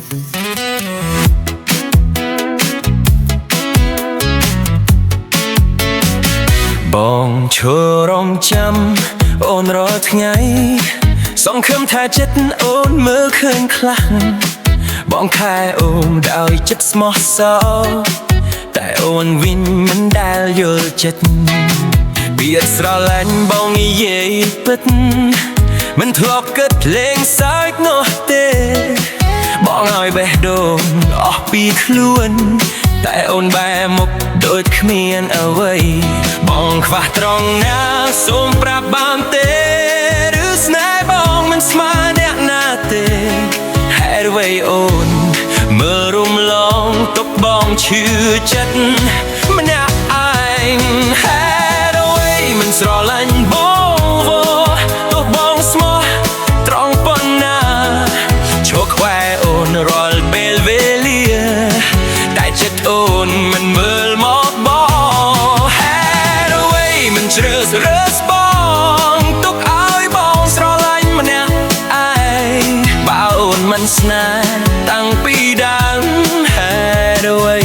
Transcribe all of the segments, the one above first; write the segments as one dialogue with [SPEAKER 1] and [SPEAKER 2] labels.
[SPEAKER 1] បងឈររំចាំអូនរាល់ថ្ងៃសង្ឃឹមថាចិត្តអូនមើលឃើញខ្លះបងខែអូនដោយចិត្តស្មោះសរតែអូនវិញមិនដែលយល់ចិត្តពីអត់ស្រឡាញ់បងនិយាយពិតមិនធ្លាប់គិតលេងសើចនោះទេបងឲ្យបេះដូងអស់ពីខ្លួនតែអូនបែរមុខដូចគ្មានអ្វីបងខ្វះត្រង់ណាសូមប្រាប់បានទេឬស្នេហ៍បងមិនស្មើអ្នកណាទេហេតុអ្វីអូនមើលរំលងទុកបងឈឺចិត្តម្នាក់ឯងហេតុអ្វីមិនស្រឡាញ់បងទោះបងស្មោះត្រង់ប៉ុណ្ណាឈរខ្វែអូនរាល់ពេលវេលាតែចិត្តអូនមិនមើលមកបងហេតុអ្វីមិនជ្រើសរើសបងទុកឲ្យបងស្រឡាញ់ម្នាក់ឯងបើអូនមិនស្នេហ៍តាំងពីដើមហេតុអ្វី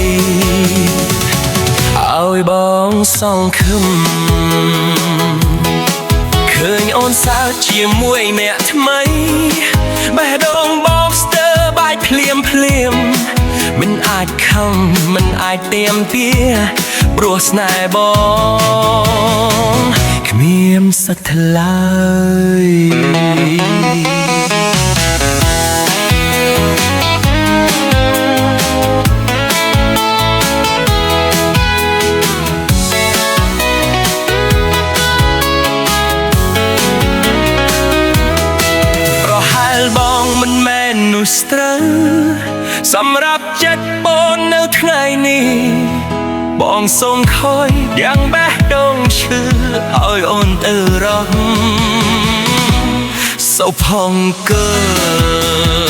[SPEAKER 1] ឲ្យបងសង្ឃឹមឃើញអូនសើចជាមួយអ្នកថ្មីបេះដូងបងស្ទើរបែកភ្លាមមិនអាចខំមិនអាចទៀមទាព្រោះស្នេហ៍បងគ្មានសិទ្ធិឡើយប្រហែលបងមិនមែននោះស្ត្រូវសម្រាប់ចិត្តបងនៅថ្ងៃនេះបងសូមខ້ອຍយ៉ាងបេះដូងឈឺឲ្យអូនទៅរស់សូវផងកើ